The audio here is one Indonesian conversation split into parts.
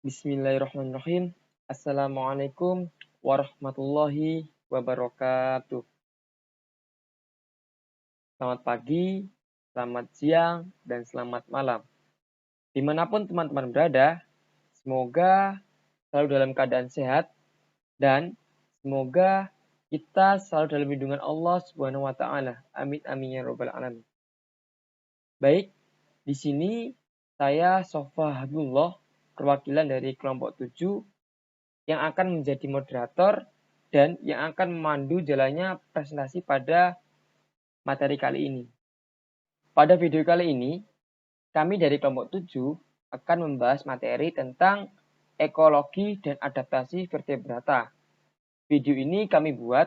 Bismillahirrahmanirrahim. Assalamualaikum warahmatullahi wabarakatuh. Selamat pagi, selamat siang, dan selamat malam. Dimanapun teman-teman berada, semoga selalu dalam keadaan sehat dan semoga kita selalu dalam lindungan Allah Subhanahu wa taala. Amin amin ya rabbal alamin. Baik, di sini saya Sofa Habibullah, perwakilan dari kelompok 7 yang akan menjadi moderator dan yang akan memandu jalannya presentasi pada materi kali ini. Pada video kali ini, kami dari kelompok 7 akan membahas materi tentang ekologi dan adaptasi vertebrata. Video ini kami buat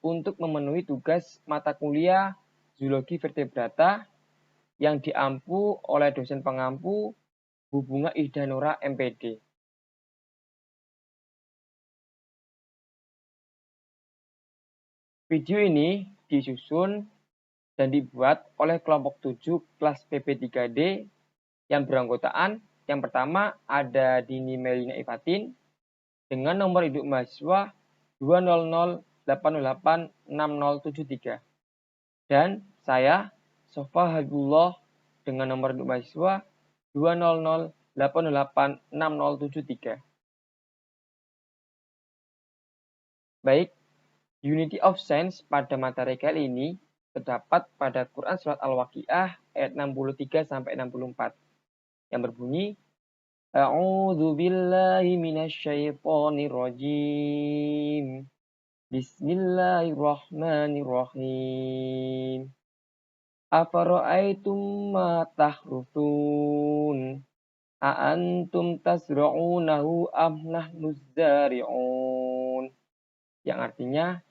untuk memenuhi tugas mata kuliah zoologi vertebrata yang diampu oleh dosen pengampu Bu Bunga Ihdanura MPD. Video ini disusun dan dibuat oleh kelompok 7 kelas PP3D yang beranggotaan yang pertama ada Dini Melina Ifatin dengan nomor induk mahasiswa 200886073 dan saya Sofa Habibullah dengan nomor induk mahasiswa 200886073. Baik, Unity of Sense pada materi kali ini terdapat pada Quran Surat Al-Waqiah ayat 63 sampai 64 yang berbunyi A'udzu billahi minasyaitonir rajim. Bismillahirrahmanirrahim. Afara'aitum ma tahruthun? A'antum tasra'unahu am nahnuz zari'un? Yang artinya,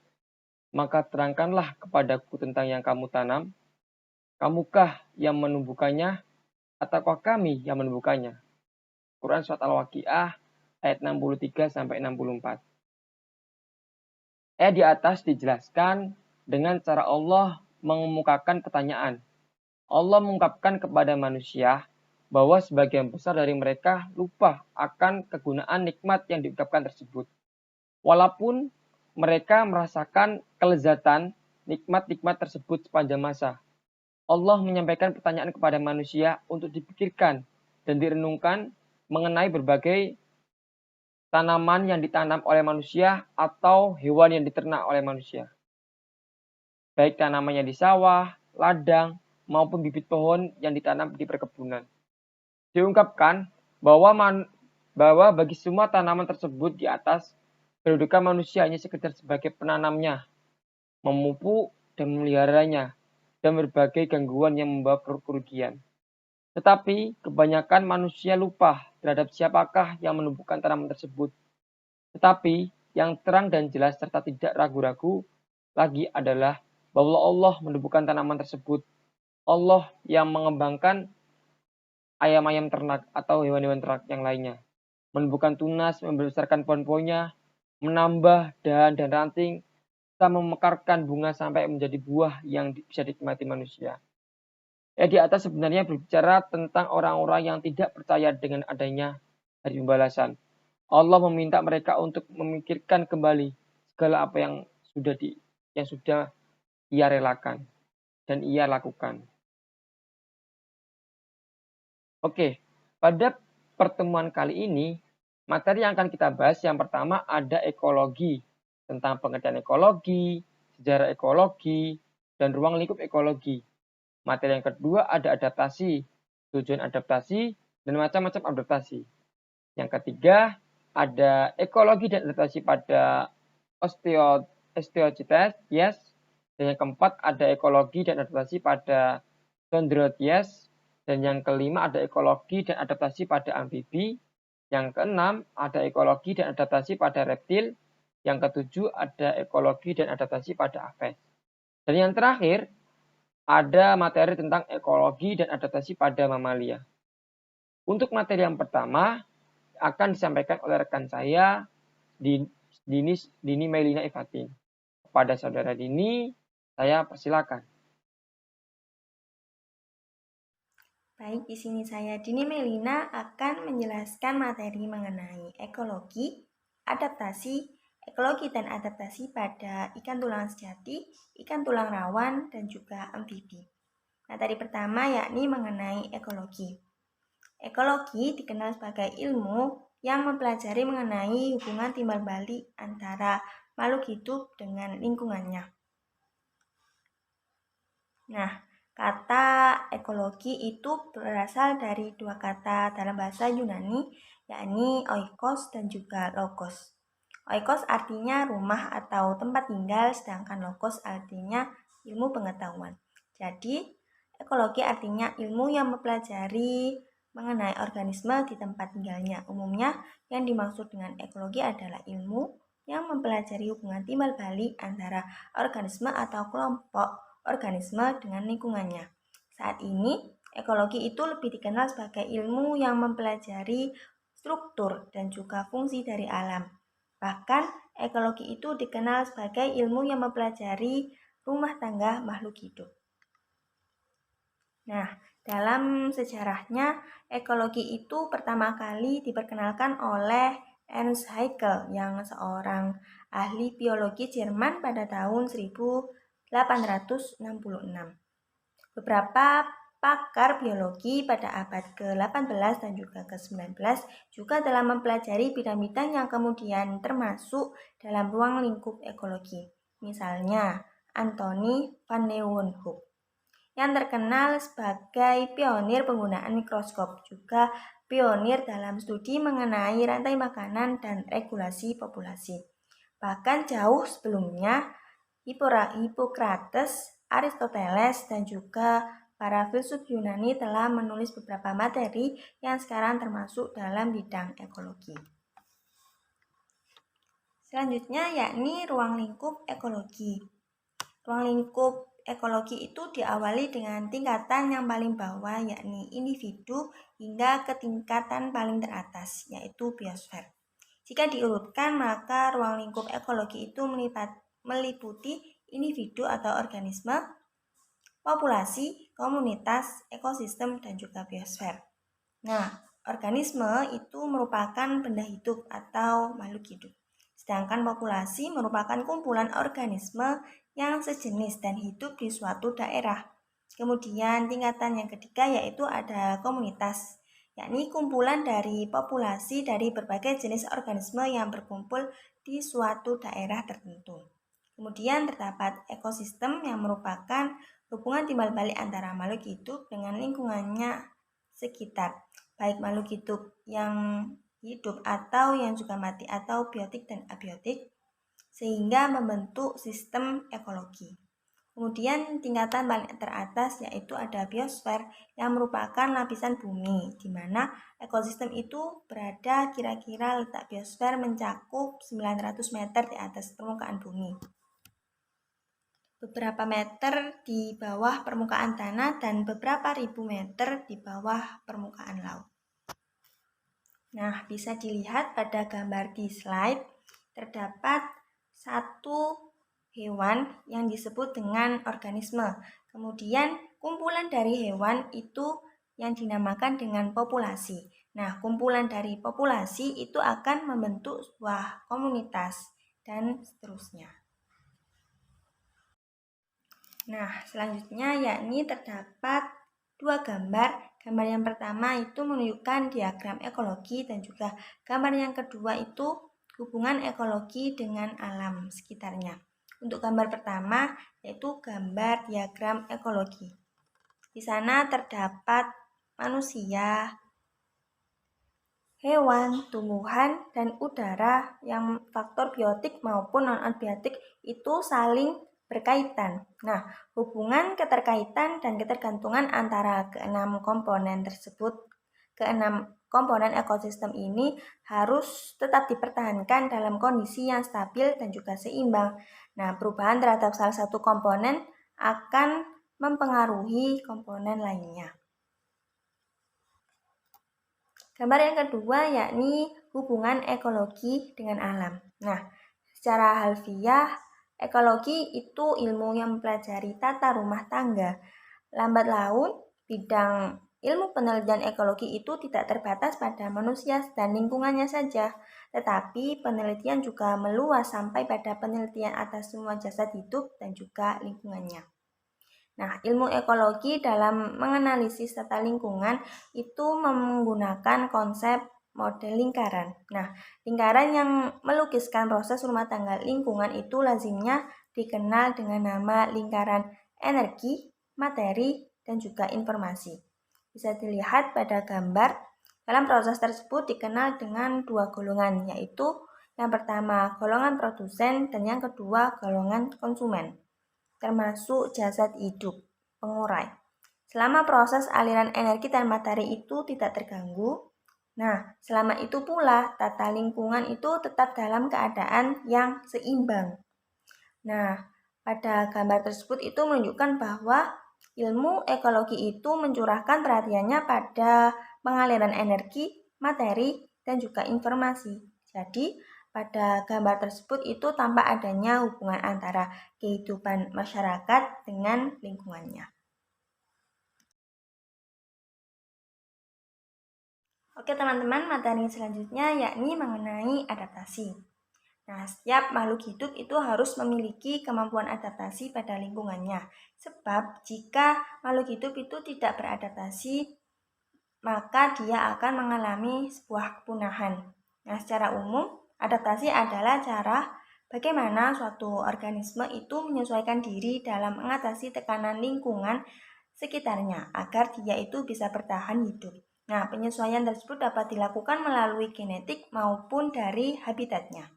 maka terangkanlah kepadaku tentang yang kamu tanam. Kamukah yang menumbuhkannya, ataukah kami yang menumbuhkannya? Quran Surat Al-Waqiah ayat 63 sampai 64. Di atas dijelaskan dengan cara Allah mengemukakan pertanyaan. Allah mengungkapkan kepada manusia bahwa sebagian besar dari mereka lupa akan kegunaan nikmat yang diungkapkan tersebut. Walaupun mereka merasakan kelezatan nikmat-nikmat tersebut sepanjang masa. Allah menyampaikan pertanyaan kepada manusia untuk dipikirkan dan direnungkan mengenai berbagai tanaman yang ditanam oleh manusia atau hewan yang diternak oleh manusia. Baik tanamannya di sawah, ladang, maupun bibit pohon yang ditanam di perkebunan. Diungkapkan bahwa bagi semua tanaman tersebut di atas, kedudukan manusia hanya sekedar sebagai penanamnya, memupuk dan memeliharanya, dan berbagai gangguan yang membawa kerugian. Tetapi kebanyakan manusia lupa terhadap siapakah yang menumbuhkan tanaman tersebut. Tetapi yang terang dan jelas serta tidak ragu-ragu lagi adalah bahwa Allah menumbuhkan tanaman tersebut. Allah yang mengembangkan ayam-ayam ternak atau hewan-hewan ternak yang lainnya. Menumbuhkan tunas, membesarkan pohon-pohonnya, menambah dahan dan ranting, serta memekarkan bunga sampai menjadi buah yang bisa dinikmati manusia. Di atas sebenarnya berbicara tentang orang-orang yang tidak percaya dengan adanya hari pembalasan. Allah meminta mereka untuk memikirkan kembali segala apa yang sudah ia relakan dan ia lakukan. Oke, pada pertemuan kali ini materi yang akan kita bahas yang pertama ada ekologi, tentang pengertian ekologi, sejarah ekologi, dan ruang lingkup ekologi. Materi yang kedua ada adaptasi, tujuan adaptasi, dan macam-macam adaptasi. Yang ketiga ada ekologi dan adaptasi pada Osteocetes, dan yang keempat ada ekologi dan adaptasi pada Chondrotes, dan yang kelima ada ekologi dan adaptasi pada amfibi, yang keenam ada ekologi dan adaptasi pada reptil, yang ketujuh ada ekologi dan adaptasi pada aves. Dan yang terakhir ada materi tentang ekologi dan adaptasi pada mamalia. Untuk materi yang pertama akan disampaikan oleh rekan saya, Dini Melina Ifatin. Kepada saudara Dini, saya persilakan. Baik, di sini saya Dini Melina akan menjelaskan materi mengenai ekologi dan adaptasi pada ikan tulang sejati, ikan tulang rawan, dan juga amfibi. Materi pertama yakni mengenai ekologi. Ekologi dikenal sebagai ilmu yang mempelajari mengenai hubungan timbal balik antara makhluk hidup dengan lingkungannya. Nah, kata ekologi itu berasal dari dua kata dalam bahasa Yunani, yakni oikos dan juga logos. Oikos artinya rumah atau tempat tinggal, sedangkan logos artinya ilmu pengetahuan. Jadi, ekologi artinya ilmu yang mempelajari mengenai organisme di tempat tinggalnya. Umumnya, yang dimaksud dengan ekologi adalah ilmu yang mempelajari hubungan timbal balik antara organisme atau kelompok organisme dengan lingkungannya. Saat ini, ekologi itu lebih dikenal sebagai ilmu yang mempelajari struktur dan juga fungsi dari alam. Bahkan, ekologi itu dikenal sebagai ilmu yang mempelajari rumah tangga makhluk hidup. Nah, dalam sejarahnya, ekologi itu pertama kali diperkenalkan oleh Ernst Haeckel yang seorang ahli biologi Jerman pada tahun 1866. Beberapa pakar biologi pada abad ke-18 dan juga ke-19 juga telah mempelajari bidang-bidang yang kemudian termasuk dalam ruang lingkup ekologi. Misalnya, Anthony van Leeuwenhoek yang terkenal sebagai pionir penggunaan mikroskop, juga pionir dalam studi mengenai rantai makanan dan regulasi populasi. Bahkan jauh sebelumnya, Hippocrates, Aristoteles, dan juga para filsuf Yunani telah menulis beberapa materi yang sekarang termasuk dalam bidang ekologi. Selanjutnya yakni ruang lingkup ekologi. Ruang lingkup ekologi itu diawali dengan tingkatan yang paling bawah, yakni individu, hingga ke tingkatan paling teratas, yaitu biosfer. Jika diurutkan, maka ruang lingkup ekologi itu meliputi individu atau organisme, populasi, komunitas, ekosistem, dan juga biosfer. Nah, organisme itu merupakan benda hidup atau makhluk hidup. Sedangkan populasi merupakan kumpulan organisme yang sejenis dan hidup di suatu daerah. Kemudian tingkatan yang ketiga yaitu ada komunitas, yakni kumpulan dari populasi dari berbagai jenis organisme yang berkumpul di suatu daerah tertentu. Kemudian terdapat ekosistem yang merupakan hubungan timbal balik antara makhluk hidup dengan lingkungannya sekitar, baik makhluk hidup yang hidup atau yang juga mati atau biotik dan abiotik, sehingga membentuk sistem ekologi. Kemudian tingkatan paling teratas yaitu ada biosfer yang merupakan lapisan bumi, di mana ekosistem itu berada kira-kira letak biosfer mencakup 900 meter di atas permukaan bumi, beberapa meter di bawah permukaan tanah, dan beberapa ribu meter di bawah permukaan laut. Nah, bisa dilihat pada gambar di slide, terdapat satu hewan yang disebut dengan organisme. Kemudian kumpulan dari hewan itu yang dinamakan dengan populasi. Nah, kumpulan dari populasi itu akan membentuk sebuah komunitas dan seterusnya. Nah, selanjutnya yakni terdapat dua gambar. Gambar yang pertama itu menunjukkan diagram ekologi dan juga gambar yang kedua itu hubungan ekologi dengan alam sekitarnya. Untuk gambar pertama yaitu gambar diagram ekologi. Di sana terdapat manusia, hewan, tumbuhan, dan udara yang faktor biotik maupun non-abiotik itu saling berkaitan. Nah, hubungan keterkaitan dan ketergantungan antara keenam komponen tersebut, keenam komponen ekosistem ini harus tetap dipertahankan dalam kondisi yang stabil dan juga seimbang. Nah, perubahan terhadap salah satu komponen akan mempengaruhi komponen lainnya. Gambar yang kedua yakni hubungan ekologi dengan alam. Nah, secara harfiah, ekologi itu ilmu yang mempelajari tata rumah tangga, lambat laun, bidang ilmu penelitian ekologi itu tidak terbatas pada manusia dan lingkungannya saja, tetapi penelitian juga meluas sampai pada penelitian atas semua jasad hidup dan juga lingkungannya. Nah, ilmu ekologi dalam menganalisis tata lingkungan itu menggunakan konsep model lingkaran. Nah, lingkaran yang melukiskan proses rumah tangga lingkungan itu lazimnya dikenal dengan nama lingkaran energi, materi, dan juga informasi. Bisa dilihat pada gambar, dalam proses tersebut dikenal dengan dua golongan, yaitu yang pertama golongan produsen dan yang kedua golongan konsumen, termasuk jasad hidup, pengurai. Selama proses aliran energi dan materi itu tidak terganggu, nah, selama itu pula tata lingkungan itu tetap dalam keadaan yang seimbang. Nah, pada gambar tersebut itu menunjukkan bahwa ilmu ekologi itu mencurahkan perhatiannya pada pengaliran energi, materi, dan juga informasi. Jadi, pada gambar tersebut itu tampak adanya hubungan antara kehidupan masyarakat dengan lingkungannya. Oke teman-teman, materi selanjutnya yakni mengenai adaptasi. Nah, setiap makhluk hidup itu harus memiliki kemampuan adaptasi pada lingkungannya. Sebab jika makhluk hidup itu tidak beradaptasi, maka dia akan mengalami sebuah kepunahan. Nah, secara umum, adaptasi adalah cara bagaimana suatu organisme itu menyesuaikan diri dalam mengatasi tekanan lingkungan sekitarnya agar dia itu bisa bertahan hidup. Nah, penyesuaian tersebut dapat dilakukan melalui genetik maupun dari habitatnya.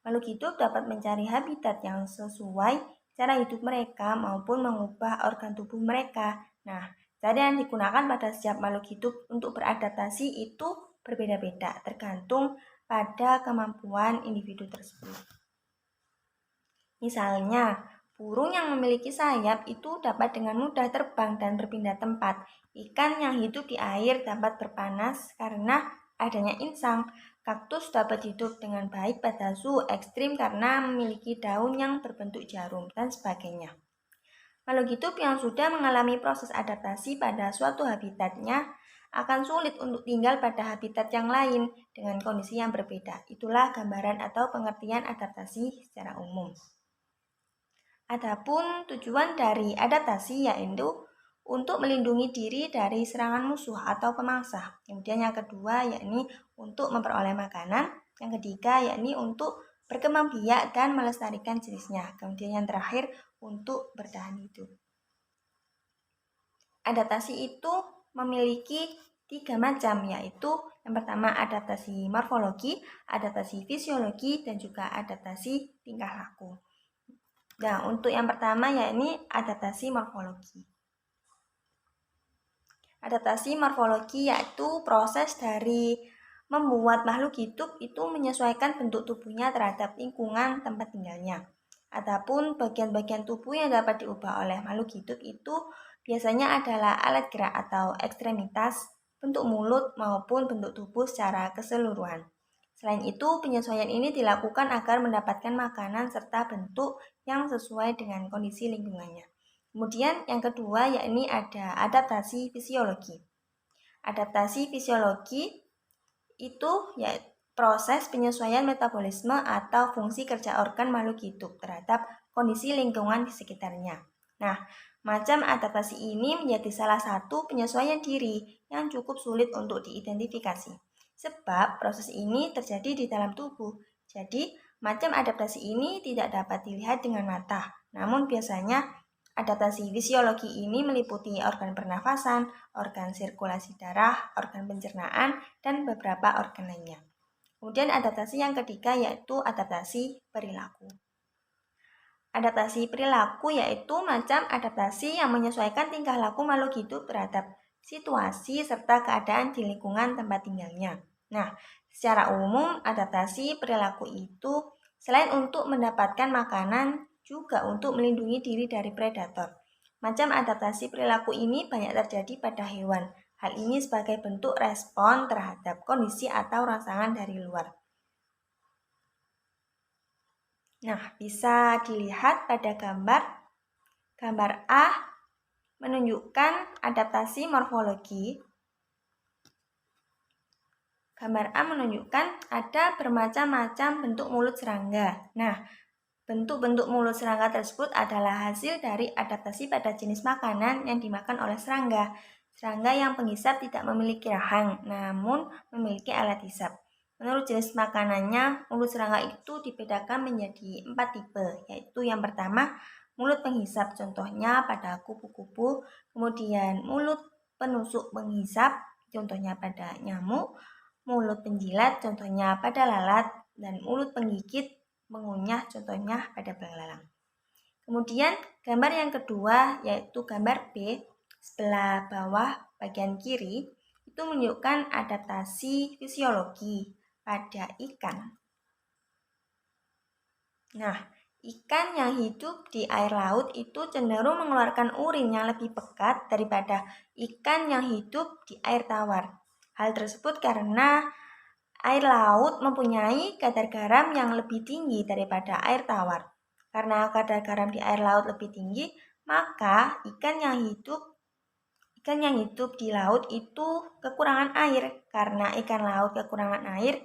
Makhluk hidup dapat mencari habitat yang sesuai cara hidup mereka maupun mengubah organ tubuh mereka. Nah, cara yang digunakan pada setiap makhluk hidup untuk beradaptasi itu berbeda-beda, tergantung pada kemampuan individu tersebut. Misalnya, burung yang memiliki sayap itu dapat dengan mudah terbang dan berpindah tempat. Ikan yang hidup di air dapat berpanas karena adanya insang. Kaktus dapat hidup dengan baik pada suhu ekstrim karena memiliki daun yang berbentuk jarum, dan sebagainya. Makhluk hidup yang sudah mengalami proses adaptasi pada suatu habitatnya akan sulit untuk tinggal pada habitat yang lain dengan kondisi yang berbeda. Itulah gambaran atau pengertian adaptasi secara umum. Adapun tujuan dari adaptasi yaitu untuk melindungi diri dari serangan musuh atau pemangsa. Kemudian yang kedua yakni untuk memperoleh makanan. Yang ketiga yakni untuk berkembang biak dan melestarikan jenisnya. Kemudian yang terakhir untuk bertahan hidup. Adaptasi itu memiliki 3 macam, yaitu yang pertama adaptasi morfologi, adaptasi fisiologi, dan juga adaptasi tingkah laku. Nah, untuk yang pertama yakni adaptasi morfologi. Adaptasi morfologi yaitu proses dari membuat makhluk hidup itu menyesuaikan bentuk tubuhnya terhadap lingkungan tempat tinggalnya. Adapun bagian-bagian tubuh yang dapat diubah oleh makhluk hidup itu biasanya adalah alat gerak atau ekstremitas, bentuk mulut maupun bentuk tubuh secara keseluruhan. Selain itu, penyesuaian ini dilakukan agar mendapatkan makanan serta bentuk yang sesuai dengan kondisi lingkungannya. Kemudian yang kedua yakni ada adaptasi fisiologi. Adaptasi fisiologi itu ya proses penyesuaian metabolisme atau fungsi kerja organ makhluk hidup terhadap kondisi lingkungan di sekitarnya. Nah, macam adaptasi ini menjadi salah satu penyesuaian diri yang cukup sulit untuk diidentifikasi. Sebab proses ini terjadi di dalam tubuh. Jadi, macam adaptasi ini tidak dapat dilihat dengan mata. Namun biasanya adaptasi fisiologi ini meliputi organ pernafasan, organ sirkulasi darah, organ pencernaan, dan beberapa organ lainnya. Kemudian adaptasi yang ketiga yaitu adaptasi perilaku. Adaptasi perilaku yaitu macam adaptasi yang menyesuaikan tingkah laku makhluk hidup terhadap situasi serta keadaan di lingkungan tempat tinggalnya. Nah, secara umum adaptasi perilaku itu selain untuk mendapatkan makanan, juga untuk melindungi diri dari predator. Macam adaptasi perilaku ini banyak terjadi pada hewan. Hal ini sebagai bentuk respon terhadap kondisi atau rangsangan dari luar. Nah, bisa dilihat pada gambar A menunjukkan adaptasi morfologi. Gambar A menunjukkan ada bermacam-macam bentuk mulut serangga. Nah, bentuk-bentuk mulut serangga tersebut adalah hasil dari adaptasi pada jenis makanan yang dimakan oleh serangga. Serangga yang penghisap tidak memiliki rahang, namun memiliki alat hisap. Menurut jenis makanannya, mulut serangga itu dibedakan menjadi 4 tipe, yaitu yang pertama, mulut penghisap, contohnya pada kupu-kupu, kemudian mulut penusuk penghisap, contohnya pada nyamuk, mulut penjilat, contohnya pada lalat, dan mulut penggigit mengunyah, contohnya pada belalang. Kemudian gambar yang kedua yaitu gambar B, sebelah bawah bagian kiri, itu menunjukkan adaptasi fisiologi pada ikan. Nah, ikan yang hidup di air laut itu cenderung mengeluarkan urin yang lebih pekat daripada ikan yang hidup di air tawar. Hal tersebut karena air laut mempunyai kadar garam yang lebih tinggi daripada air tawar. Karena kadar garam di air laut lebih tinggi, maka ikan yang hidup di laut itu kekurangan air. Karena ikan laut kekurangan air,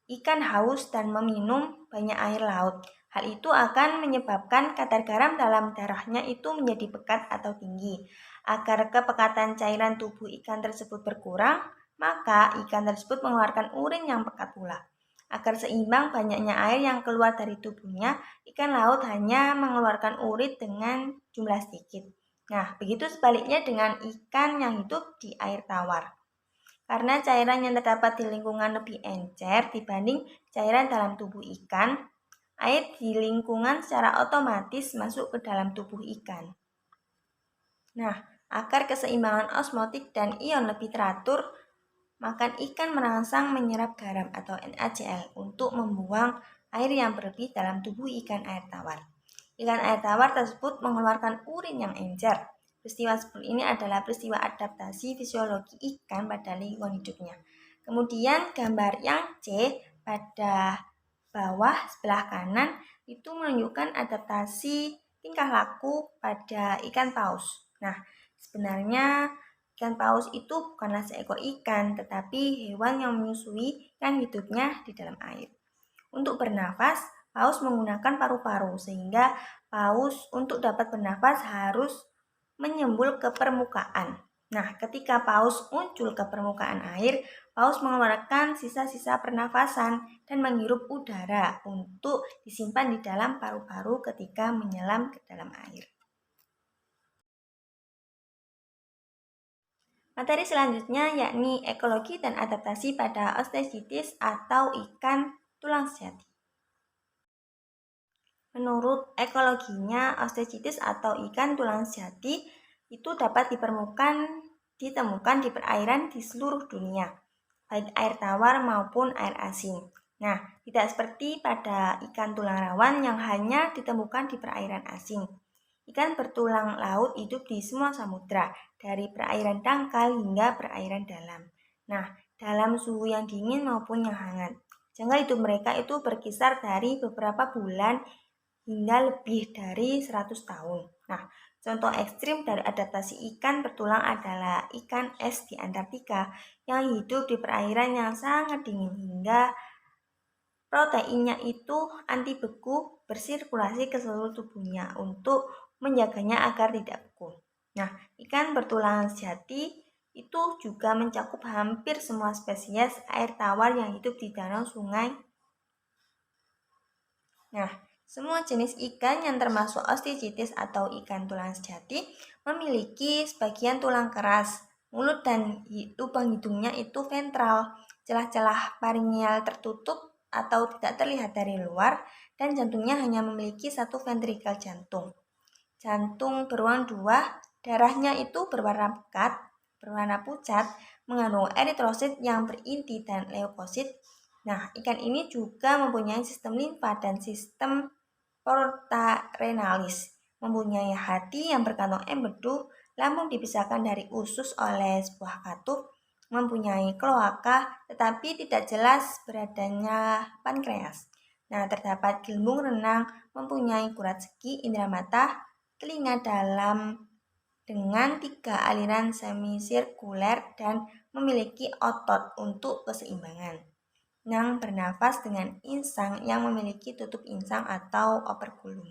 ikan haus dan meminum banyak air laut. Hal itu akan menyebabkan kadar garam dalam darahnya itu menjadi pekat atau tinggi. Agar kepekatan cairan tubuh ikan tersebut berkurang, maka ikan tersebut mengeluarkan urin yang pekat pula. Agar seimbang banyaknya air yang keluar dari tubuhnya, ikan laut hanya mengeluarkan urin dengan jumlah sedikit. Nah, begitu sebaliknya dengan ikan yang hidup di air tawar. Karena cairan yang terdapat di lingkungan lebih encer dibanding cairan dalam tubuh ikan, air di lingkungan secara otomatis masuk ke dalam tubuh ikan. Nah, agar keseimbangan osmotik dan ion lebih teratur, maka ikan merangsang menyerap garam atau NaCl untuk membuang air yang berlebih dalam tubuh ikan air tawar. Ikan air tawar tersebut mengeluarkan urin yang encer. Peristiwa seperti ini adalah peristiwa adaptasi fisiologi ikan pada lingkungan hidupnya. Kemudian gambar yang C pada bawah sebelah kanan itu menunjukkan adaptasi tingkah laku pada ikan paus. Nah, sebenarnya ikan paus itu bukanlah seekor ikan, tetapi hewan yang menyusui yang hidupnya di dalam air. Untuk bernafas, paus menggunakan paru-paru, sehingga paus untuk dapat bernafas harus menyembul ke permukaan. Nah, ketika paus muncul ke permukaan air, paus mengeluarkan sisa-sisa pernafasan dan menghirup udara untuk disimpan di dalam paru-paru ketika menyelam ke dalam air. Materi selanjutnya yakni ekologi dan adaptasi pada osteichthyes atau ikan tulang sejati. Menurut ekologinya, osteichthyes atau ikan tulang sejati itu dapat ditemukan di perairan di seluruh dunia, baik air tawar maupun air asin. Nah, tidak seperti pada ikan tulang rawan yang hanya ditemukan di perairan asing. Ikan bertulang laut hidup di semua samudra, dari perairan dangkal hingga perairan dalam. Nah, dalam suhu yang dingin maupun yang hangat. Jangka hidup mereka itu berkisar dari beberapa bulan hingga lebih dari 100 tahun. Nah, contoh ekstrim dari adaptasi ikan bertulang adalah ikan es di Antartika yang hidup di perairan yang sangat dingin hingga proteinnya itu anti beku bersirkulasi ke seluruh tubuhnya untuk menjaganya agar tidak beku. Nah, ikan bertulang sejati itu juga mencakup hampir semua spesies air tawar yang hidup di danau sungai. Nah, semua jenis ikan yang termasuk osteichthyes atau ikan tulang sejati memiliki sebagian tulang keras. Mulut dan lubang hidungnya itu ventral, celah-celah faringeal tertutup atau tidak terlihat dari luar, dan jantungnya hanya memiliki satu ventrikel jantung. Jantung beruang 2, darahnya itu berwarna pekat, berwarna pucat, mengandung eritrosit yang berinti dan leukosit. Nah, ikan ini juga mempunyai sistem limfa dan sistem porta renalis, mempunyai hati yang berkantong empedu, lambung dipisahkan dari usus oleh sebuah katup, mempunyai kloaka, tetapi tidak jelas beradanya pankreas. Nah, terdapat gelembung renang, mempunyai kurat segi, indera mata, telinga dalam, dengan 3 aliran semisirkuler dan memiliki otot untuk keseimbangan. Yang bernafas dengan insang yang memiliki tutup insang atau operkulum.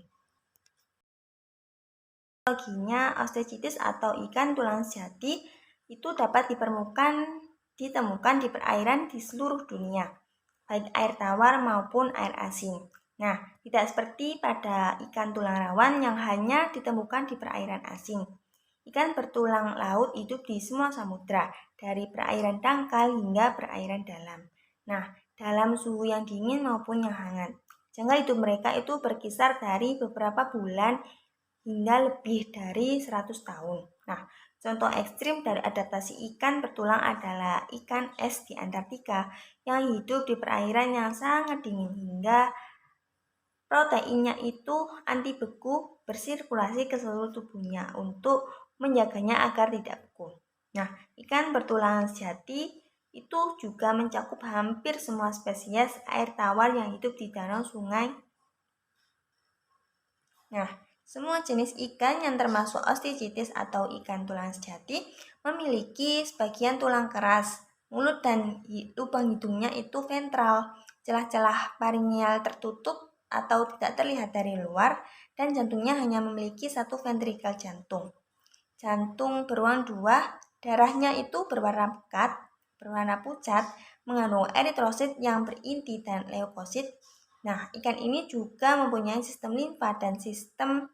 Biologinya, osteichthyes atau ikan tulang sejati itu dapat ditemukan di perairan di seluruh dunia, baik air tawar maupun air asin. Nah, tidak seperti pada ikan tulang rawan yang hanya ditemukan di perairan asing. Ikan bertulang laut hidup di semua samudra, dari perairan dangkal hingga perairan dalam. Nah, dalam suhu yang dingin maupun yang hangat. Jangka hidup mereka itu berkisar dari beberapa bulan hingga lebih dari 100 tahun. Nah, contoh ekstrim dari adaptasi ikan bertulang adalah ikan es di Antartika yang hidup di perairan yang sangat dingin hingga proteinnya itu anti beku bersirkulasi ke seluruh tubuhnya untuk menjaganya agar tidak beku. Nah, ikan bertulang sejati itu juga mencakup hampir semua spesies air tawar yang hidup di danau, sungai. Nah, semua jenis ikan yang termasuk osteichthyes atau ikan tulang sejati memiliki sebagian tulang keras. Mulut dan lubang hidungnya itu ventral, celah-celah faringeal tertutup atau tidak terlihat dari luar, dan jantungnya hanya memiliki satu ventrikel jantung. Jantung beruang 2, darahnya itu berwarna pucat, mengandung eritrosit yang berinti dan leukosit. Nah, ikan ini juga mempunyai sistem limfa dan sistem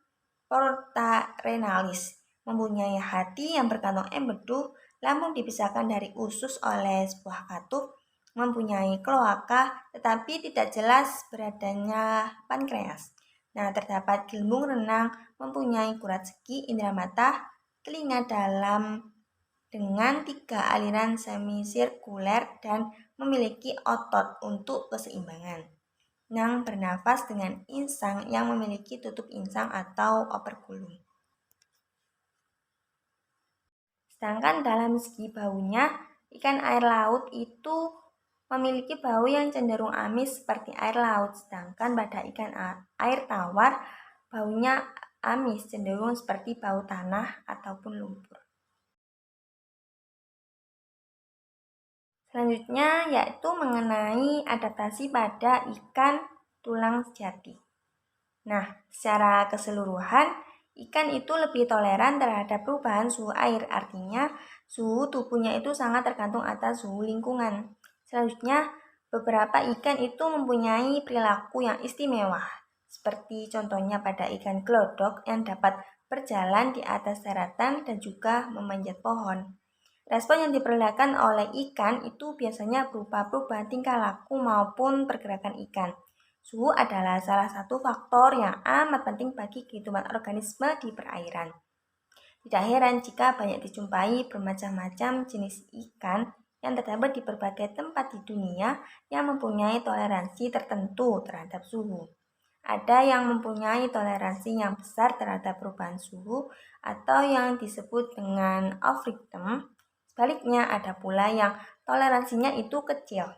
porta renalis, mempunyai hati yang berkantong empedu, lambung dipisahkan dari usus oleh sebuah katup, mempunyai kloaka, tetapi tidak jelas beradanya pankreas. Nah, terdapat gelembung renang, mempunyai kurat segi, indera mata, telinga dalam dengan 3 aliran semisirkuler dan memiliki otot untuk keseimbangan. Yang bernafas dengan insang yang memiliki tutup insang atau operkulum. Sedangkan dalam segi baunya, ikan air laut itu memiliki bau yang cenderung amis seperti air laut, sedangkan pada ikan air tawar baunya amis cenderung seperti bau tanah ataupun lumpur. Selanjutnya yaitu mengenai adaptasi pada ikan tulang sejati. Nah, secara keseluruhan, ikan itu lebih toleran terhadap perubahan suhu air, artinya suhu tubuhnya itu sangat tergantung atas suhu lingkungan. Selanjutnya, beberapa ikan itu mempunyai perilaku yang istimewa, seperti contohnya pada ikan glodok yang dapat berjalan di atas daratan dan juga memanjat pohon. Respon yang diperlihatkan oleh ikan itu biasanya berupa perubahan tingkah laku maupun pergerakan ikan. Suhu adalah salah satu faktor yang amat penting bagi kehidupan organisme di perairan. Tidak heran jika banyak dijumpai bermacam-macam jenis ikan yang terdapat di berbagai tempat di dunia yang mempunyai toleransi tertentu terhadap suhu. Ada yang mempunyai toleransi yang besar terhadap perubahan suhu atau yang disebut dengan off-rhythm. Sebaliknya, ada pula yang toleransinya itu kecil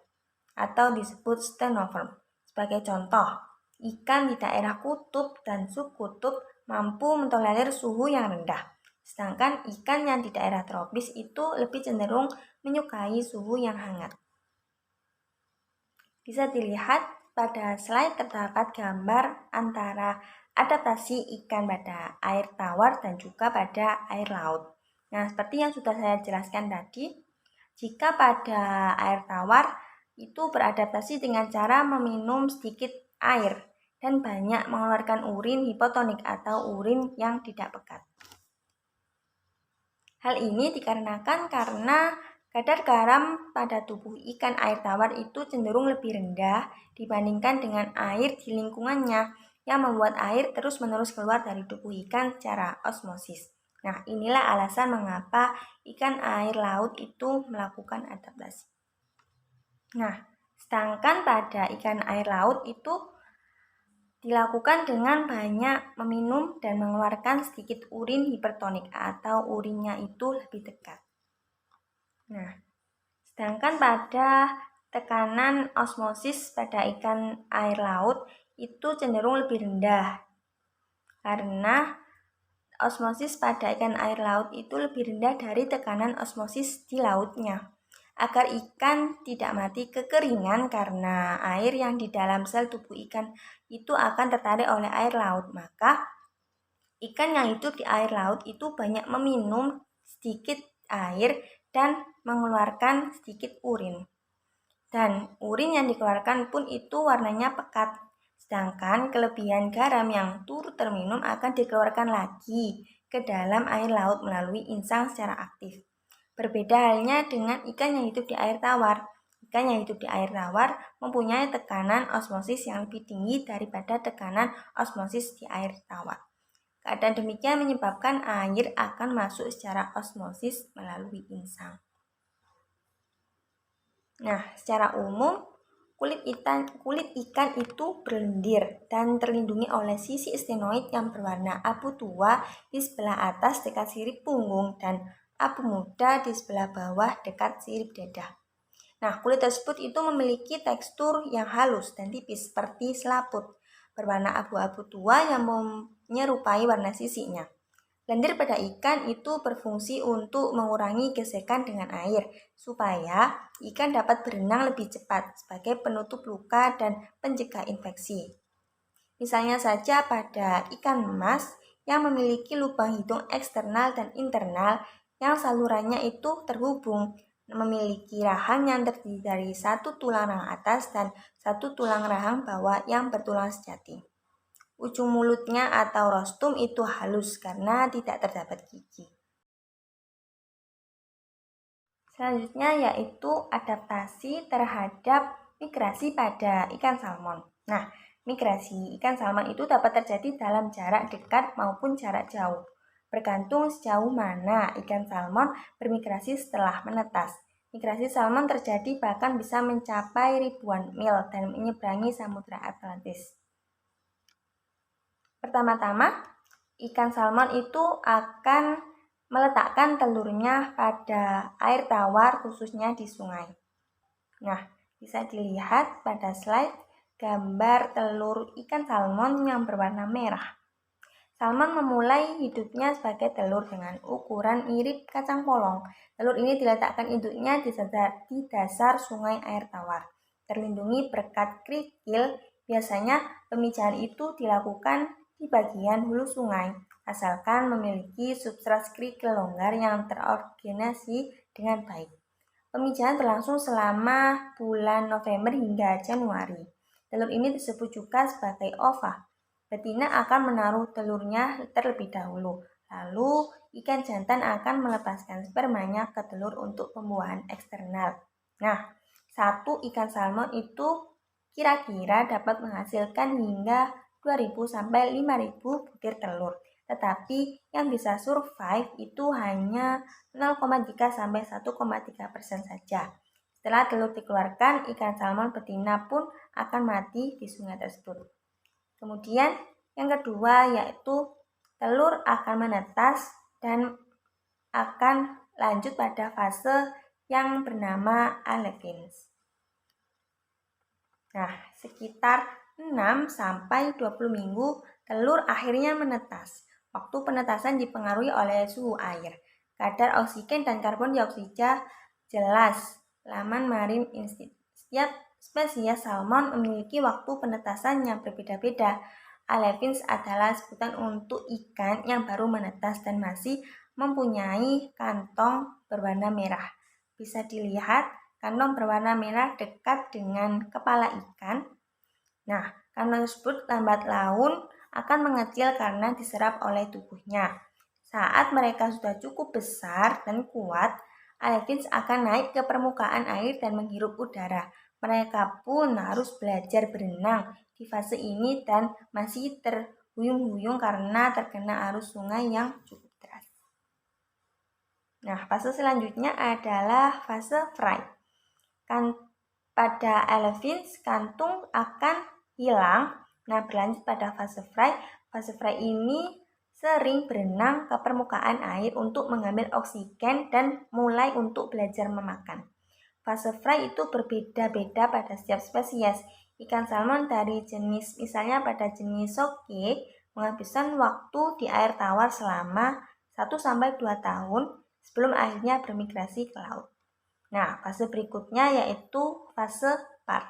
atau disebut stenotherm. Sebagai contoh, ikan di daerah kutub dan subkutub mampu mentolerir suhu yang rendah. Sedangkan ikan yang di daerah tropis itu lebih cenderung menyukai suhu yang hangat. Bisa dilihat pada slide terdapat gambar antara adaptasi ikan pada air tawar dan juga pada air laut. Nah, seperti yang sudah saya jelaskan tadi, jika pada air tawar itu beradaptasi dengan cara meminum sedikit air dan banyak mengeluarkan urin hipotonik atau urin yang tidak pekat. Hal ini dikarenakan karena kadar garam pada tubuh ikan air tawar itu cenderung lebih rendah dibandingkan dengan air di lingkungannya yang membuat air terus-menerus keluar dari tubuh ikan secara osmosis. Nah, inilah alasan mengapa ikan air laut itu melakukan adaptasi. Nah, sedangkan pada ikan air laut itu dilakukan dengan banyak meminum dan mengeluarkan sedikit urin hipertonik atau urinnya itu lebih dekat. Nah, sedangkan pada tekanan osmosis pada ikan air laut itu cenderung lebih rendah karena osmosis pada ikan air laut itu lebih rendah dari tekanan osmosis di lautnya. Agar ikan tidak mati kekeringan karena air yang di dalam sel tubuh ikan itu akan tertarik oleh air laut, maka ikan yang hidup di air laut itu banyak meminum sedikit air dan mengeluarkan sedikit urin. Dan urin yang dikeluarkan pun itu warnanya pekat. Sedangkan kelebihan garam yang turut terminum akan dikeluarkan lagi ke dalam air laut melalui insang secara aktif. Berbeda halnya dengan ikan yang hidup di air tawar. Ikan yang hidup di air tawar mempunyai tekanan osmosis yang lebih tinggi daripada tekanan osmosis di air tawar. Keadaan demikian menyebabkan air akan masuk secara osmosis melalui insang. Nah, secara umum kulit ikan itu berlendir dan terlindungi oleh sisi stenoid yang berwarna abu tua di sebelah atas dekat sirip punggung dan abu muda di sebelah bawah dekat sirip dada. Nah, kulit tersebut itu memiliki tekstur yang halus dan tipis seperti selaput, berwarna abu-abu tua yang menyerupai warna sisinya. Lendir pada ikan itu berfungsi untuk mengurangi gesekan dengan air, supaya ikan dapat berenang lebih cepat sebagai penutup luka dan pencegah infeksi. Misalnya saja pada ikan emas yang memiliki lubang hidung eksternal dan internal yang salurannya itu terhubung, memiliki rahang yang terdiri dari satu tulang rahang atas dan satu tulang rahang bawah yang bertulang sejati. Ujung mulutnya atau rostum itu halus karena tidak terdapat gigi. Selanjutnya yaitu adaptasi terhadap migrasi pada ikan salmon. Nah, migrasi ikan salmon itu dapat terjadi dalam jarak dekat maupun jarak jauh, bergantung sejauh mana ikan salmon bermigrasi setelah menetas. Migrasi salmon terjadi bahkan bisa mencapai ribuan mil dan menyeberangi Samudra Atlantis. Pertama-tama, ikan salmon itu akan meletakkan telurnya pada air tawar khususnya di sungai. Nah, bisa dilihat pada slide gambar telur ikan salmon yang berwarna merah. Salmon memulai hidupnya sebagai telur dengan ukuran mirip kacang polong. Telur ini diletakkan induknya di dasar sungai air tawar. Terlindungi berkat kerikil, biasanya pemijahan itu dilakukan di bagian hulu sungai, asalkan memiliki substrat kerikil longgar yang terorganisasi dengan baik. Pemijahan berlangsung selama bulan November hingga Januari. Telur ini disebut juga sebagai ova. Betina akan menaruh telurnya terlebih dahulu, lalu ikan jantan akan melepaskan spermanya ke telur untuk pembuahan eksternal. Nah, satu ikan salmon itu kira-kira dapat menghasilkan hingga 2.000 sampai 5.000 butir telur. Tetapi yang bisa survive itu hanya 0,3 sampai 1,3% saja. Setelah telur dikeluarkan, ikan salmon betina pun akan mati di sungai tersebut. Kemudian yang kedua yaitu telur akan menetas dan akan lanjut pada fase yang bernama alevins. Nah, sekitar 6 sampai 20 minggu telur akhirnya menetas. Waktu penetasan dipengaruhi oleh suhu air, kadar oksigen dan karbon dioksida jelas. Laman Marine Institute. Setiap spesies salmon memiliki waktu penetasan yang berbeda-beda. Alevins adalah sebutan untuk ikan yang baru menetas dan masih mempunyai kantong berwarna merah. Bisa dilihat kantong berwarna merah dekat dengan kepala ikan. Nah, kantong tersebut lambat laun akan mengecil karena diserap oleh tubuhnya. Saat mereka sudah cukup besar dan kuat, alevins akan naik ke permukaan air dan menghirup udara. Mereka pun harus belajar berenang di fase ini dan masih terhuyung-huyung karena terkena arus sungai yang cukup deras. Nah, fase selanjutnya adalah fase fry. Pada alevins, kantung akan hilang. Nah, berlanjut pada fase fry. Fase fry ini sering berenang ke permukaan air untuk mengambil oksigen dan mulai untuk belajar memakan. Fase fry itu berbeda-beda pada setiap spesies. Ikan salmon dari jenis, misalnya pada jenis soke, menghabiskan waktu di air tawar selama 1-2 tahun sebelum akhirnya bermigrasi ke laut. Nah, fase berikutnya yaitu fase par.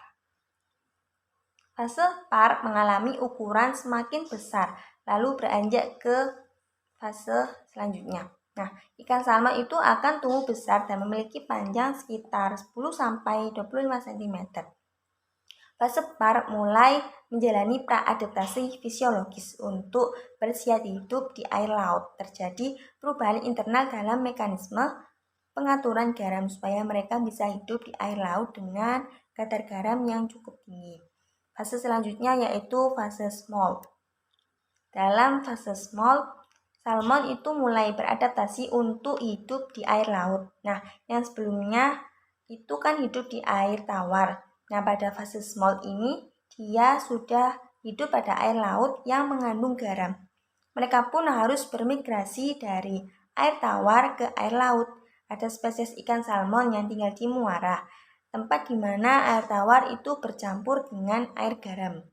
Fase par mengalami ukuran semakin besar, lalu beranjak ke fase selanjutnya. Nah, ikan salmon itu akan tumbuh besar dan memiliki panjang sekitar 10-25 cm. Fase par mulai menjalani praadaptasi fisiologis untuk bersiap hidup di air laut. Terjadi perubahan internal dalam mekanisme pengaturan garam supaya mereka bisa hidup di air laut dengan kadar garam yang cukup tinggi. Fase selanjutnya yaitu fase smolt. Dalam fase smolt, salmon itu mulai beradaptasi untuk hidup di air laut. Nah, yang sebelumnya itu kan hidup di air tawar. Nah, pada fase smolt ini, dia sudah hidup pada air laut yang mengandung garam. Mereka pun harus bermigrasi dari air tawar ke air laut. Ada spesies ikan salmon yang tinggal di muara, tempat di mana air tawar itu bercampur dengan air garam.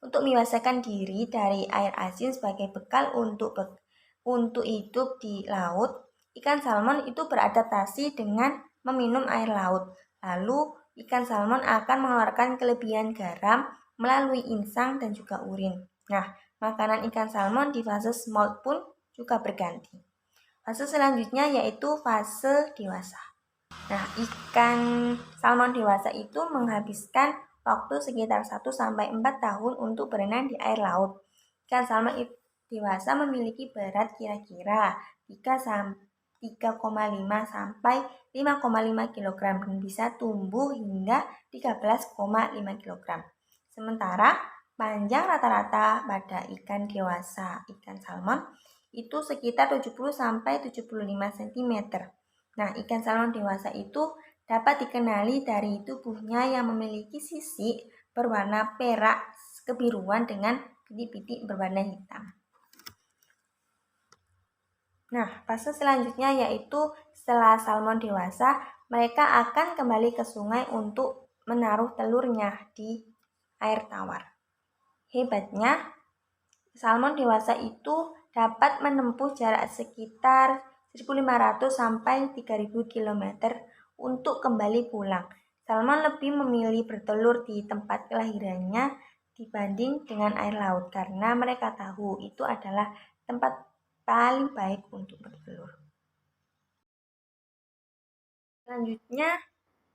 Untuk membebaskan diri dari air asin sebagai bekal untuk hidup di laut, ikan salmon itu beradaptasi dengan meminum air laut. Lalu, ikan salmon akan mengeluarkan kelebihan garam melalui insang dan juga urin. Nah, makanan ikan salmon di fase smolt pun juga berganti. Fase selanjutnya yaitu fase dewasa. Nah, ikan salmon dewasa itu menghabiskan waktu sekitar 1-4 tahun untuk berenang di air laut. Ikan salmon dewasa memiliki berat kira-kira 3,5 sampai 5,5 kg dan bisa tumbuh hingga 13,5 kg. Sementara panjang rata-rata pada ikan dewasa ikan salmon itu sekitar 70 sampai 75 cm. Nah, ikan salmon dewasa itu dapat dikenali dari tubuhnya yang memiliki sisik berwarna perak kebiruan dengan bintik-bintik berwarna hitam. Nah, fase selanjutnya yaitu setelah salmon dewasa, mereka akan kembali ke sungai untuk menaruh telurnya di air tawar. Hebatnya, salmon dewasa itu dapat menempuh jarak sekitar 1.500 sampai 3.000 km untuk kembali pulang. Salmon lebih memilih bertelur di tempat kelahirannya dibanding dengan air laut karena mereka tahu itu adalah tempat paling baik untuk bertelur. Selanjutnya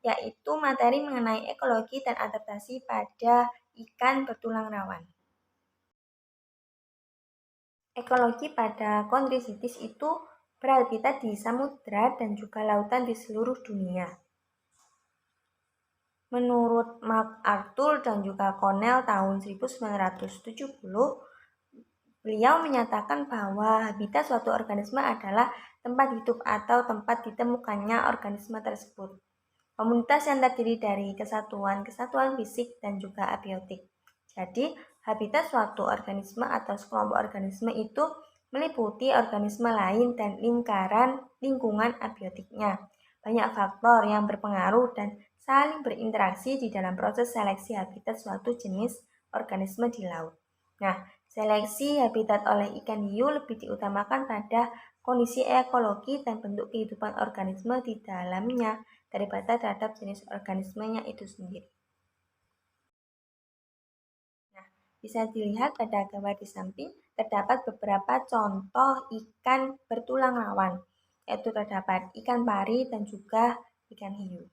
yaitu materi mengenai ekologi dan adaptasi pada ikan bertulang rawan. Ekologi pada kondrisitis itu berhabitat di samudra dan juga lautan di seluruh dunia. Menurut MacArthur dan juga Cornell tahun 1970, beliau menyatakan bahwa habitat suatu organisme adalah tempat hidup atau tempat ditemukannya organisme tersebut. Komunitas yang terdiri dari kesatuan fisik dan juga abiotik. Jadi, habitat suatu organisme atau sekelompok organisme itu meliputi organisme lain dan lingkungan abiotiknya. Banyak faktor yang berpengaruh dan saling berinteraksi di dalam proses seleksi habitat suatu jenis organisme di laut. Nah, seleksi habitat oleh ikan hiu lebih diutamakan pada kondisi ekologi dan bentuk kehidupan organisme di dalamnya daripada terhadap jenis organismenya itu sendiri. Nah, bisa dilihat pada gambar di samping, terdapat beberapa contoh ikan bertulang rawan, yaitu terdapat ikan pari dan juga ikan hiu.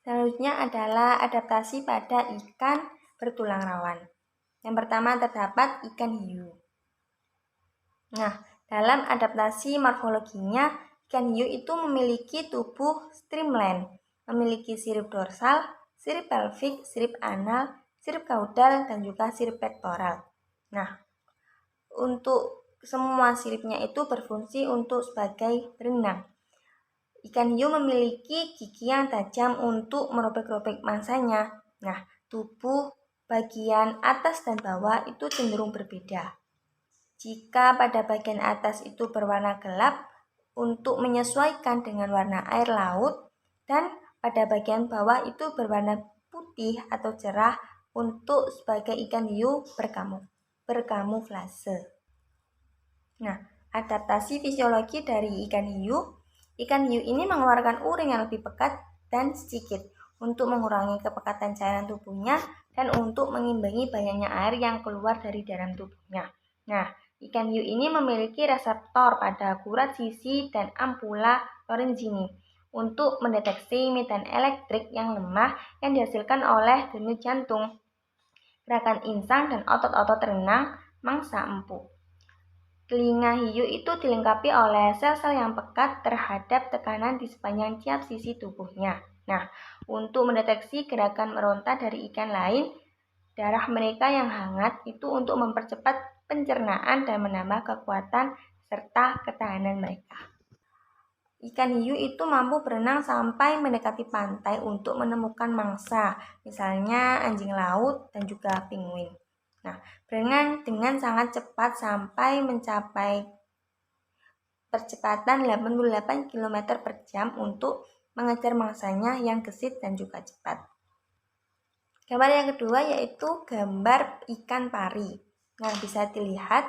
Selanjutnya adalah adaptasi pada ikan bertulang rawan. Yang pertama terdapat ikan hiu. Nah, dalam adaptasi morfologinya, ikan hiu itu memiliki tubuh streamline, memiliki sirip dorsal, sirip pelvik, sirip anal, sirip caudal, dan juga sirip pektoral. Nah, untuk semua siripnya itu berfungsi untuk sebagai berenang. Ikan hiu memiliki gigi yang tajam untuk merobek-robek mangsanya. Nah, tubuh bagian atas dan bawah itu cenderung berbeda. Jika pada bagian atas itu berwarna gelap untuk menyesuaikan dengan warna air laut dan pada bagian bawah itu berwarna putih atau cerah untuk sebagai ikan hiu berkamuflase. berkamuflase. Nah, adaptasi fisiologi dari ikan hiu. Ikan hiu ini mengeluarkan urin yang lebih pekat dan sedikit untuk mengurangi kepekatan cairan tubuhnya dan untuk mengimbangi banyaknya air yang keluar dari dalam tubuhnya. Nah, ikan hiu ini memiliki reseptor pada kurat sisi dan ampula lorenzini untuk mendeteksi medan elektrik yang lemah yang dihasilkan oleh denyut jantung, gerakan insang, dan otot-otot renang mangsa empuk. Telinga hiu itu dilengkapi oleh sel-sel yang pekat terhadap tekanan di sepanjang tiap sisi tubuhnya. Nah, untuk mendeteksi gerakan meronta dari ikan lain, darah mereka yang hangat itu untuk mempercepat pencernaan dan menambah kekuatan serta ketahanan mereka. Ikan hiu itu mampu berenang sampai mendekati pantai untuk menemukan mangsa, misalnya anjing laut dan juga penguin. Nah, berenang dengan sangat cepat sampai mencapai percepatan 88 km per jam untuk mengejar mangsanya yang gesit dan juga cepat. Gambar yang kedua yaitu gambar ikan pari. Nah, bisa dilihat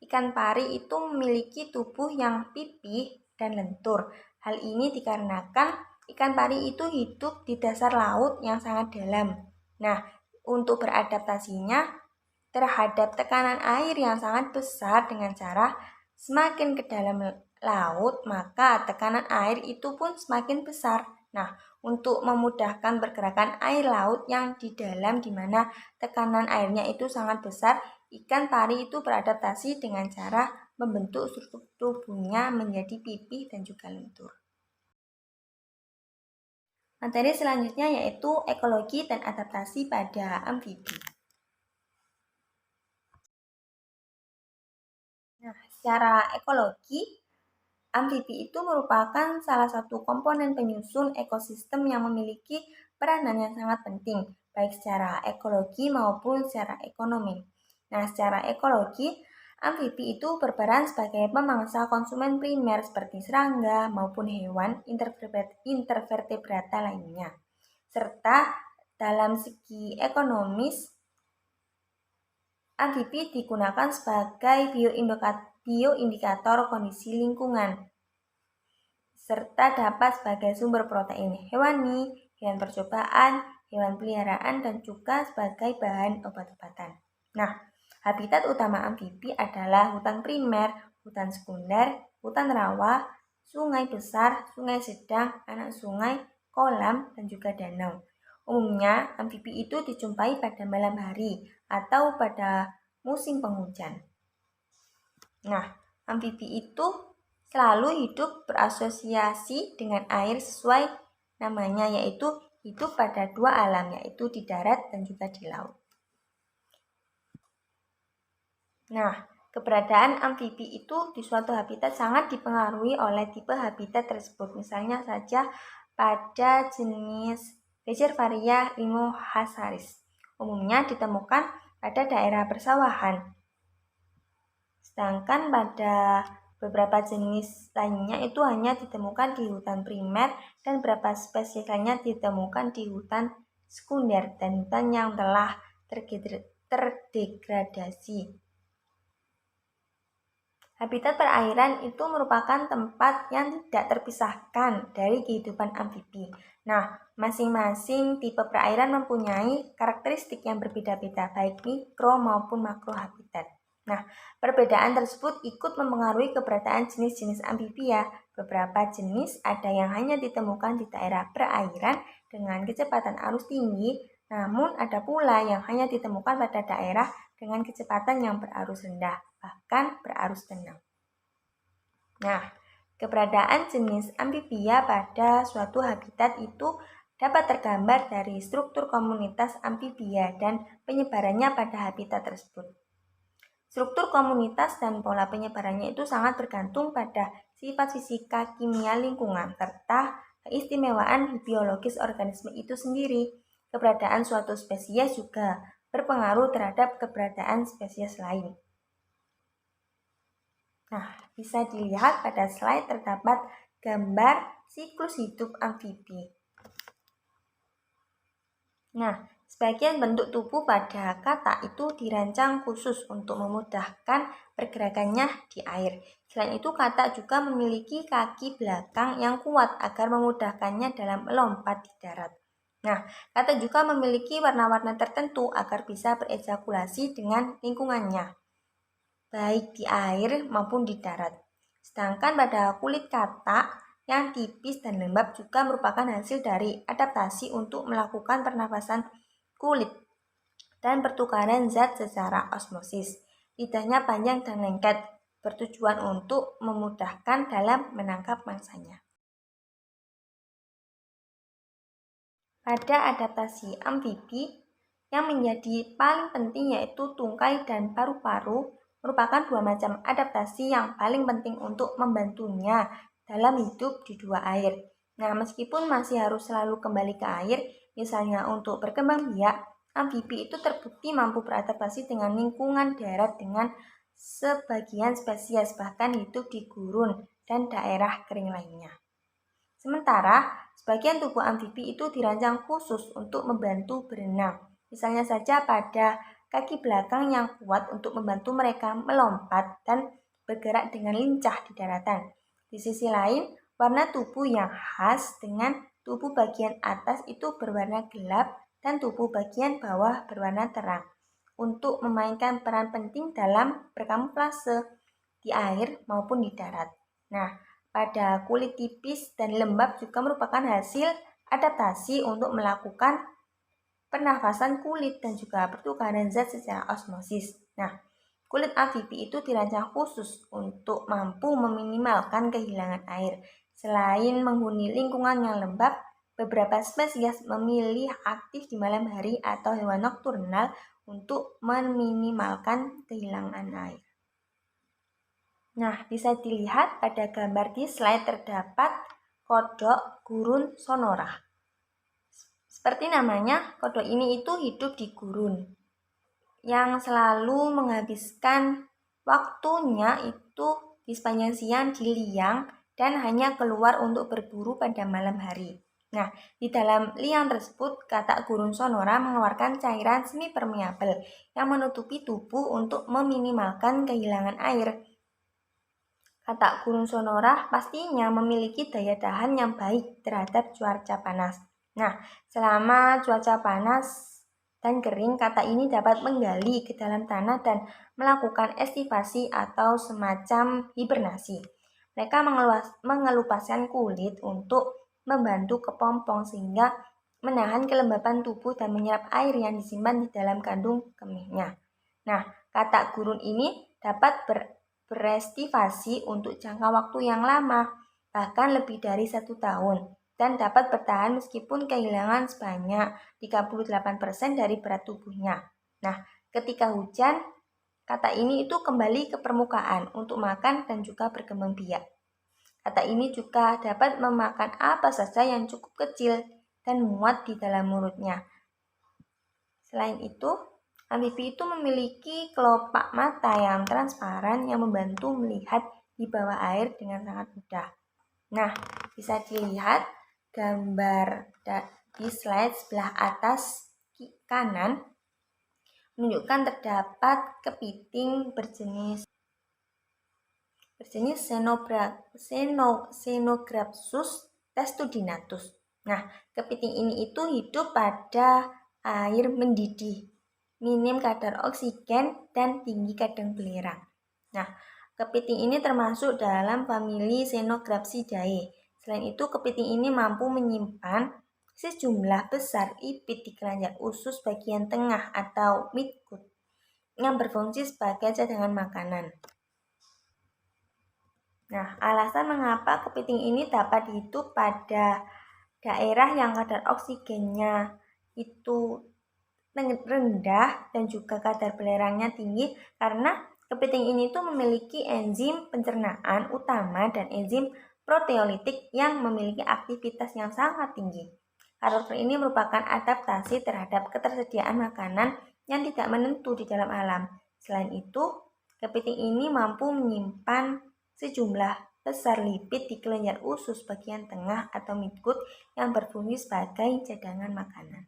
ikan pari itu memiliki tubuh yang pipih dan lentur. Hal ini dikarenakan ikan pari itu hidup di dasar laut yang sangat dalam. Nah, untuk beradaptasinya terhadap tekanan air yang sangat besar dengan cara semakin ke dalam laut, maka tekanan air itu pun semakin besar. Nah, untuk memudahkan pergerakan air laut yang di dalam di mana tekanan airnya itu sangat besar, ikan pari itu beradaptasi dengan cara membentuk struktur tubuhnya menjadi pipih dan juga lentur. Materi selanjutnya yaitu ekologi dan adaptasi pada amfibi. Nah, secara ekologi, amfibi itu merupakan salah satu komponen penyusun ekosistem yang memiliki peranan yang sangat penting, baik secara ekologi maupun secara ekonomi. Nah, secara ekologi, amfibi itu berperan sebagai pemangsa konsumen primer seperti serangga maupun hewan intervertebrata lainnya. Serta dalam segi ekonomis, amfibi digunakan sebagai bioindikator kondisi lingkungan, serta dapat sebagai sumber protein hewani, hewan percobaan, hewan peliharaan, dan juga sebagai bahan obat-obatan. Nah, habitat utama amfibi adalah hutan primer, hutan sekunder, hutan rawa, sungai besar, sungai sedang, anak sungai, kolam, dan juga danau. Umumnya, amfibi itu dijumpai pada malam hari atau pada musim penghujan. Nah, amfibi itu selalu hidup berasosiasi dengan air sesuai namanya, yaitu hidup pada dua alam, yaitu di darat dan juga di laut. Nah, keberadaan amfibi itu di suatu habitat sangat dipengaruhi oleh tipe habitat tersebut. Misalnya saja pada jenis Becervaria limohasaris. Umumnya ditemukan pada daerah persawahan. Sedangkan pada beberapa jenis lainnya itu hanya ditemukan di hutan primer dan beberapa spesies lainnya ditemukan di hutan sekunder dan hutan yang telah terdegradasi. Habitat perairan itu merupakan tempat yang tidak terpisahkan dari kehidupan amfibi. Nah, masing-masing tipe perairan mempunyai karakteristik yang berbeda-beda, baik mikro maupun makro habitat. Nah, perbedaan tersebut ikut mempengaruhi keberadaan jenis-jenis amfibi ya. Beberapa jenis ada yang hanya ditemukan di daerah perairan dengan kecepatan arus tinggi, namun ada pula yang hanya ditemukan pada daerah dengan kecepatan yang berarus rendah, bahkan berarus tenang. Nah, keberadaan jenis amfibia pada suatu habitat itu dapat tergambar dari struktur komunitas amfibia dan penyebarannya pada habitat tersebut. Struktur komunitas dan pola penyebarannya itu sangat bergantung pada sifat fisika kimia lingkungan serta keistimewaan biologis organisme itu sendiri. Keberadaan suatu spesies juga berpengaruh terhadap keberadaan spesies lain. Nah, bisa dilihat pada slide terdapat gambar siklus hidup amfibi. Nah, Sebagian bentuk tubuh pada katak itu dirancang khusus untuk memudahkan pergerakannya di air. Selain itu, katak juga memiliki kaki belakang yang kuat agar memudahkannya dalam melompat di darat. Nah, katak juga memiliki warna-warna tertentu agar bisa berejakulasi dengan lingkungannya, baik di air maupun di darat. Sedangkan pada kulit katak yang tipis dan lembab juga merupakan hasil dari adaptasi untuk melakukan pernafasan kulit dan pertukaran zat secara osmosis. Lidahnya panjang dan lengket, bertujuan untuk memudahkan dalam menangkap mangsanya. Pada adaptasi amfibi, yang menjadi paling penting yaitu tungkai dan paru-paru merupakan dua macam adaptasi yang paling penting untuk membantunya dalam hidup di dua air. Nah, meskipun masih harus selalu kembali ke air, misalnya untuk berkembang biak, amfibi itu terbukti mampu beradaptasi dengan lingkungan darat dengan sebagian spesies bahkan hidup di gurun dan daerah kering lainnya. Sementara, sebagian tubuh amfibi itu dirancang khusus untuk membantu berenang. Misalnya saja pada kaki belakang yang kuat untuk membantu mereka melompat dan bergerak dengan lincah di daratan. Di sisi lain, warna tubuh yang khas dengan tubuh bagian atas itu berwarna gelap dan tubuh bagian bawah berwarna terang untuk memainkan peran penting dalam berkamuflase di air maupun di darat. Nah, pada kulit tipis dan lembab juga merupakan hasil adaptasi untuk melakukan pernafasan kulit dan juga pertukaran zat secara osmosis. Nah, kulit amfibi itu dirancang khusus untuk mampu meminimalkan kehilangan air. Selain menghuni lingkungan yang lembab, beberapa spesies memilih aktif di malam hari atau hewan nokturnal untuk meminimalkan kehilangan air. Nah, bisa dilihat pada gambar di slide terdapat kodok gurun sonora. Seperti namanya, kodok ini itu hidup di gurun yang selalu menghabiskan waktunya itu di sepanjang siang di liang dan hanya keluar untuk berburu pada malam hari. Nah, di dalam liang tersebut, katak gurun sonora mengeluarkan cairan semi permeabel yang menutupi tubuh untuk meminimalkan kehilangan air. Katak gurun sonora pastinya memiliki daya tahan yang baik terhadap cuaca panas. Nah, selama cuaca panas dan kering, katak ini dapat menggali ke dalam tanah dan melakukan estivasi atau semacam hibernasi. Mereka mengelupaskan kulit untuk membantu kepompong sehingga menahan kelembapan tubuh dan menyerap air yang disimpan di dalam kandung kemihnya. Nah, katak gurun ini dapat berestivasi untuk jangka waktu yang lama, bahkan lebih dari 1 tahun, dan dapat bertahan meskipun kehilangan sebanyak 38% dari berat tubuhnya. Nah, ketika hujan, katak ini itu kembali ke permukaan untuk makan dan juga berkembang biak. Katak ini juga dapat memakan apa saja yang cukup kecil dan muat di dalam mulutnya. Selain itu, amfibi itu memiliki kelopak mata yang transparan yang membantu melihat di bawah air dengan sangat mudah. Nah, bisa dilihat gambar di slide sebelah atas kanan menunjukkan terdapat kepiting berjenis Xenograpsus testudinatus. Nah, kepiting ini itu hidup pada air mendidih, minim kadar oksigen, dan tinggi kadar belerang. Nah, kepiting ini termasuk dalam famili Xenograpsidae. Selain itu, kepiting ini mampu menyimpan sejumlah besar lipid di kelenjar usus bagian tengah atau midgut yang berfungsi sebagai cadangan makanan. Nah, alasan mengapa kepiting ini dapat hidup pada daerah yang kadar oksigennya itu rendah dan juga kadar belerangnya tinggi karena kepiting ini tuh memiliki enzim pencernaan utama dan enzim proteolitik yang memiliki aktivitas yang sangat tinggi. Karakter ini merupakan adaptasi terhadap ketersediaan makanan yang tidak menentu di dalam alam. Selain itu, kepiting ini mampu menyimpan sejumlah besar lipid di kelenjar usus bagian tengah atau midgut yang berfungsi sebagai cadangan makanan.